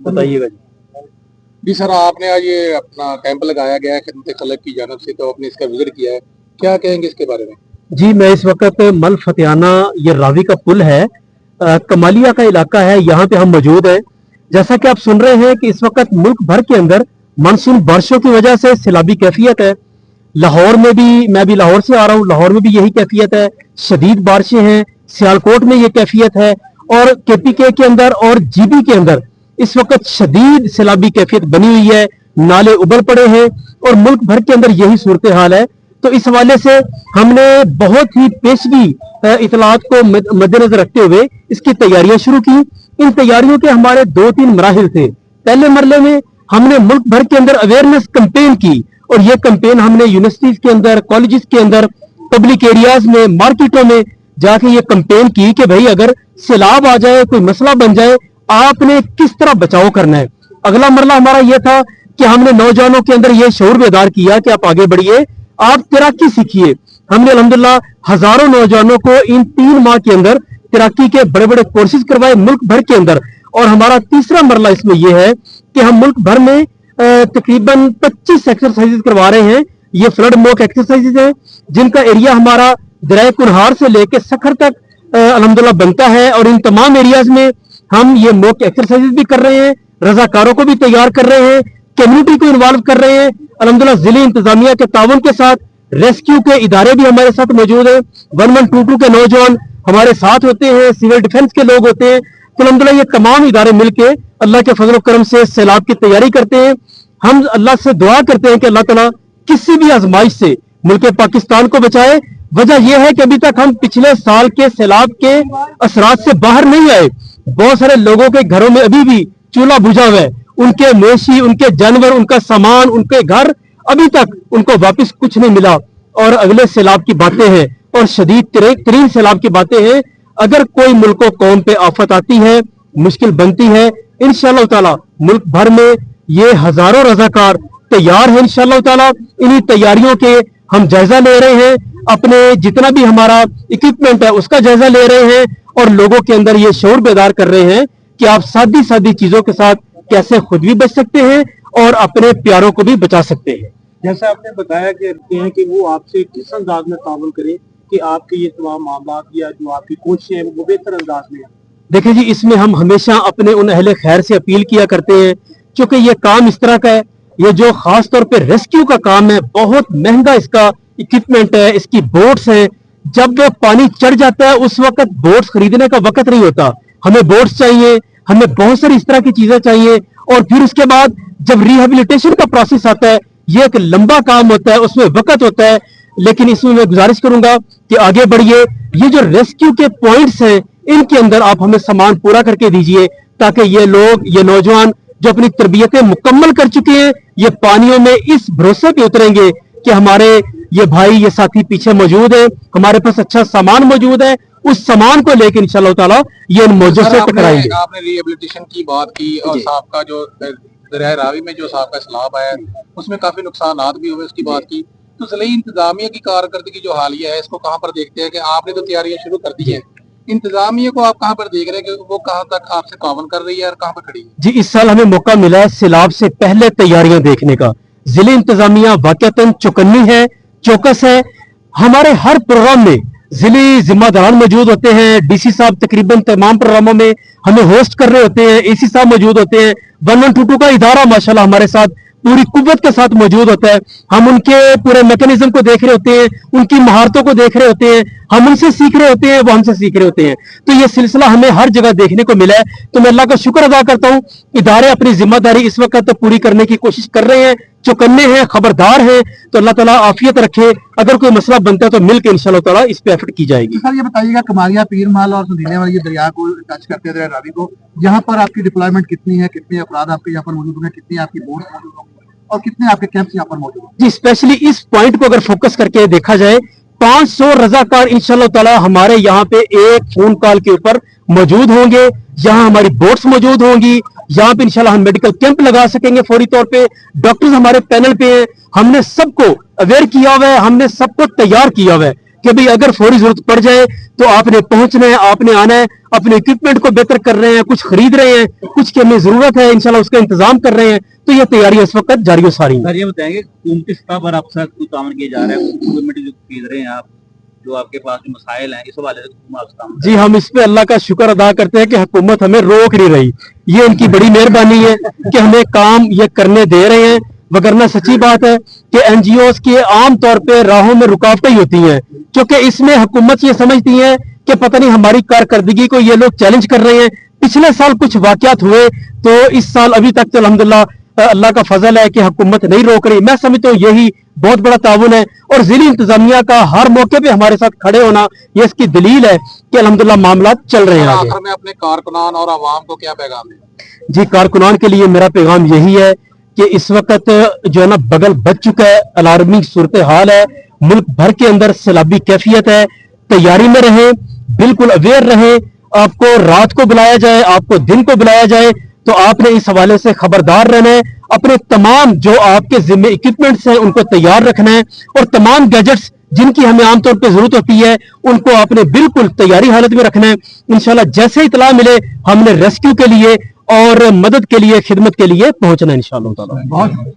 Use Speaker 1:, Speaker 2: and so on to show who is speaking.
Speaker 1: بتائیے گا
Speaker 2: جی سر، آپ نے آج یہ اپنا کیمپ لگایا گیا ہے خدمت خلق کی جانب سے، تو آپ نے اس کا وزٹ کیا ہے، کیا کہیں گے اس کے بارے میں؟
Speaker 1: جی، میں اس وقت مل فتیانہ یہ راوی کا پل ہے، کمالیہ کا علاقہ ہے، یہاں پہ ہم موجود ہیں۔ جیسا کہ آپ سن رہے ہیں کہ اس وقت ملک بھر کے اندر مانسون بارشوں کی وجہ سے سیلابی کیفیت ہے۔ لاہور میں بھی، میں بھی لاہور سے آ رہا ہوں، لاہور میں بھی یہی کیفیت ہے، شدید بارشیں ہیں۔ سیالکوٹ میں یہ کیفیت ہے، اور کے پی کے اندر اور جی بی کے اندر اس وقت شدید سیلابی کیفیت بنی ہوئی ہے، نالے ابل پڑے ہیں، اور ملک بھر کے اندر یہی صورتحال ہے۔ تو اس حوالے سے ہم نے بہت ہی پیشگی اطلاعات کو مد نظر رکھتے ہوئے اس کی تیاریاں شروع کی۔ ان تیاریوں کے ہمارے 2-3 مراحل تھے۔ پہلے مرحلے میں ہم نے ملک بھر کے اندر اویئرنیس کمپین کی، اور یہ کمپین ہم نے یونیورسٹیز کے اندر، کالجز کے اندر، پبلک ایریاز میں، مارکیٹوں میں جا کے یہ کمپین کی کہ بھائی اگر سیلاب آ جائے، کوئی مسئلہ بن جائے، آپ نے کس طرح بچاؤ کرنا ہے۔ اگلا مرحلہ ہمارا یہ تھا کہ ہم نے نوجوانوں کے اندر یہ شعور بیدار کیا کہ آپ آگے بڑھیے، آپ تیراکی سیکھیے۔ ہم نے الحمدللہ ہزاروں نوجوانوں کو ان 3 ماہ کے اندر تیراکی کے بڑے بڑے کورسز کروائے ملک بھر کے اندر۔ اور ہمارا تیسرا مرحلہ اس میں یہ ہے کہ ہم ملک بھر میں تقریباً 25 ایکسرسائز کروا رہے ہیں۔ یہ فلڈ موک ایکسرسائز ہیں جن کا ایریا ہمارا دریا کنہار سے لے کے سکھر تک الحمدللہ بنتا ہے، اور ان تمام ایریاز میں ہم یہ موک ایکسرسائز بھی کر رہے ہیں، رضاکاروں کو بھی تیار کر رہے ہیں، کمیونٹی کو انوالو کر رہے ہیں۔ الحمدللہ ضلعی انتظامیہ کے تعاون کے ساتھ ریسکیو کے ادارے بھی ہمارے ساتھ موجود ہیں، 1122 کے نوجوان ہمارے ساتھ ہوتے ہیں، سول ڈیفنس کے لوگ ہوتے ہیں۔ تو الحمدللہ یہ تمام ادارے مل کے اللہ کے فضل و کرم سے سیلاب کی تیاری کرتے ہیں۔ ہم اللہ سے دعا کرتے ہیں کہ اللہ تعالیٰ کسی بھی آزمائش سے ملک پاکستان کو بچائے۔ وجہ یہ ہے کہ ابھی تک ہم پچھلے سال کے سیلاب کے اثرات سے باہر نہیں آئے۔ بہت سارے لوگوں کے گھروں میں ابھی بھی چولہا بجھا ہوا ہے، ان کے مویشی، ان کے جانور، ان کا سامان، ان کے گھر، ابھی تک ان کو واپس کچھ نہیں ملا۔ اور اگلے سیلاب کی باتیں ہیں، اور شدید ترین سیلاب کی باتیں ہیں۔ اگر کوئی ملک و قوم پہ آفت آتی ہے، مشکل بنتی ہے، انشاءاللہ تعالی ملک بھر میں یہ ہزاروں رضاکار تیار ہیں۔ انشاءاللہ تعالی انہی تیاریوں کے ہم جائزہ لے رہے ہیں، اپنے جتنا بھی ہمارا اکوپمنٹ ہے اس کا جائزہ لے رہے ہیں، اور لوگوں کے اندر یہ شعور بیدار کر رہے ہیں کہ آپ سادی چیزوں کے ساتھ کیسے خود بھی بچ سکتے ہیں اور اپنے پیاروں کو بھی بچا سکتے ہیں۔
Speaker 2: جیسا آپ نے بتایا کہ وہ آپ سے کس انداز میں تعاون کریں کہ آپ کے یہ تمام معاملات یا جو آپ کی کوششیں ہیں وہ بہتر انداز میں ہیں۔
Speaker 1: دیکھیں جی، اس میں ہم ہمیشہ اپنے ان اہل خیر سے اپیل کیا کرتے ہیں، چونکہ یہ کام اس طرح کا ہے، یہ جو خاص طور پہ ریسکیو کا کام ہے، بہت مہنگا اس کا اکوپمنٹ ہے، اس کی بوٹس ہیں۔ جب پانی چڑھ جاتا ہے اس وقت بوٹس خریدنے کا وقت نہیں ہوتا، ہمیں بوٹس چاہیے، ہمیں بہت ساری اس طرح کی چیزیں چاہیے، اور پھر اس کے بعد جب ریہیبلیٹیشن کا پروسیس آتا ہے، یہ ایک لمبا کام ہوتا ہے، اس میں وقت ہوتا ہے۔ لیکن اس میں گزارش کروں گا کہ آگے بڑھیے، یہ جو ریسکیو کے پوائنٹس ہیں ان کے اندر آپ ہمیں سامان پورا کر کے دیجئے، تاکہ یہ لوگ، یہ نوجوان جو اپنی تربیتیں مکمل کر چکے ہیں، یہ پانیوں میں اس بھروسے پہ اتریں گے کہ ہمارے یہ بھائی، یہ ساتھی پیچھے موجود ہیں، ہمارے پاس اچھا سامان موجود ہے، اس سامان کو لے کے انشاءاللہ تعالی یہ ان موجوں سے ٹکرائیں گے۔
Speaker 2: آپ نے ری ایبلیٹیشن کی بات کی، اور صاحب کا جو دریائے راوی میں جو صاحب کا سیلاب آیا ہے اس میں کافی نقصانات بھی ہوئے، اس کی بات کی، تو ضلعی انتظامیہ کی کارکردگی جو حالیہ ہے اس کو کہاں پر دیکھتے ہیں کہ آپ نے تو تیاریاں شروع کر دی ہیں، انتظامیہ کو آپ کہاں پر دیکھ رہے ہیں کہ وہ کہاں تک آپ سے تعاون کر رہی ہے اور کہاں پر کھڑی ہے؟
Speaker 1: جی، اس سال ہمیں موقع ملا ہے سیلاب سے پہلے تیاریاں دیکھنے کا۔ ضلع انتظامیہ واقعتاً چوکنی ہے، چوکس ہے۔ ہمارے ہر پروگرام میں ضلعی ذمہ داران موجود ہوتے ہیں، ڈی سی صاحب تقریباً تمام پروگراموں میں ہمیں ہوسٹ کر رہے ہوتے ہیں، اے سی صاحب موجود ہوتے ہیں، 1122 کا ادارہ ماشاءاللہ ہمارے ساتھ پوری قوت کے ساتھ موجود ہوتا ہے۔ ہم ان کے پورے میکانزم کو دیکھ رہے ہوتے ہیں، ان کی مہارتوں کو دیکھ رہے ہوتے ہیں، ہم ان سے سیکھ رہے ہوتے ہیں، وہ ہم سے سیکھ رہے ہوتے ہیں۔ تو یہ سلسلہ ہمیں ہر جگہ دیکھنے کو ملا ہے۔ تو میں اللہ کا شکر ادا کرتا ہوں، ادارے اپنی ذمہ داری اس وقت پوری کرنے کی کوشش کر رہے ہیں، چوکنے ہیں، خبردار ہیں۔ تو اللہ تعالیٰ عافیت رکھے، اگر کوئی مسئلہ بنتا ہے تو مل کے انشاءاللہ تعالیٰ اس پہ ایفرٹ کی جائے گی۔
Speaker 2: سر یہ بتائیے گا، کمالیہ، پیر محل اور سندینے والی دریا کو ٹچ کرتے ہیں، دریا راوی کو، یہاں پر آپ کی ڈپلائمنٹ کتنی ہے، کتنے افراد آپ کے یہاں پر موجود ہوں گے، کتنی آپ کی بوٹ موجود ہوں گی، اور کتنے آپ کے کیمپس یہاں پر موجود ہوں گے؟
Speaker 1: جی، اسپیشلی اس پوائنٹ کو اگر فوکس کر کے دیکھا جائے، 500 رضاکار انشاءاللہ تعالی ہمارے یہاں پہ ایک فون کال کے اوپر موجود ہوں گے۔ یہاں ہماری بوٹس موجود ہوں گی، یہاں پہ انشاءاللہ ہم میڈیکل کیمپ لگا سکیں گے فوری طور پہ، ڈاکٹرز ہمارے پینل پہ ہیں۔ ہم نے سب کو اویئر کیا ہوا ہے، ہم نے سب کو تیار کیا ہوا ہے کہ بھی اگر فوری ضرورت پڑ جائے تو آپ نے پہنچنا ہے, آپ نے آنا ہے, اپنے اکوپمنٹ کو بہتر کر رہے ہیں, کچھ خرید رہے ہیں, کچھ کی ہمیں ضرورت ہے انشاءاللہ اس کا انتظام کر رہے ہیں. تو یہ تیاری اس وقت جاری و ساری ہے.
Speaker 3: یہ بتائیں گے حکومتی سطح پر آپ سے کوئی تعاون کیا جا رہا ہے, گورنمنٹ جو خرید رہے ہیں آپ, جو آپ کے پاس جو مسائل ہیں اس حوالے سے حکومت سے کام؟
Speaker 1: جی ہم اس پہ اللہ کا شکر ادا کرتے ہیں کہ حکومت ہمیں روک نہیں رہی, یہ ان کی بڑی مہربانی ہے کہ ہمیں کام یہ کرنے دے رہے ہیں. وگرنہ سچی بات ہے کہ این جی اوز کی عام طور پہ راہوں میں رکاوٹیں ہی ہوتی ہیں, کیونکہ اس میں حکومت یہ سمجھتی ہے کہ پتہ نہیں ہماری کارکردگی کو یہ لوگ چیلنج کر رہے ہیں. پچھلے سال کچھ واقعات ہوئے تو اس سال ابھی تک تو الحمدللہ اللہ کا فضل ہے کہ حکومت نہیں روک رہی. میں سمجھتا ہوں یہی بہت بڑا تعاون ہے, اور ضلعی انتظامیہ کا ہر موقع پہ ہمارے ساتھ کھڑے ہونا یہ اس کی دلیل ہے کہ الحمدللہ معاملات چل رہے ہیں آگے.
Speaker 2: آخر میں اپنے کارکنان اور عوام کو کیا پیغام دیں؟
Speaker 1: جی کارکنان کے لیے میرا پیغام یہی ہے کہ اس وقت جو ہے نا بغل بچ چکا ہے, الارمی صورتحال ہے, ملک بھر کے اندر سیلابی کیفیت ہے, تیاری میں رہیں, بالکل اویئر رہیں. آپ کو رات کو بلایا جائے, آپ کو دن کو بلایا جائے, تو آپ نے اس حوالے سے خبردار رہنا ہے. اپنے تمام جو آپ کے ذمہ اکوپمنٹس ہیں ان کو تیار رکھنا ہے, اور تمام گیجٹس جن کی ہمیں عام طور پہ ضرورت ہوتی ہے ان کو آپ نے بالکل تیاری حالت میں رکھنا ہے. انشاءاللہ جیسے اطلاع ملے ہم نے ریسکیو کے لیے اور مدد کے لیے, خدمت کے لیے پہنچنا ہے انشاءاللہ تعالی.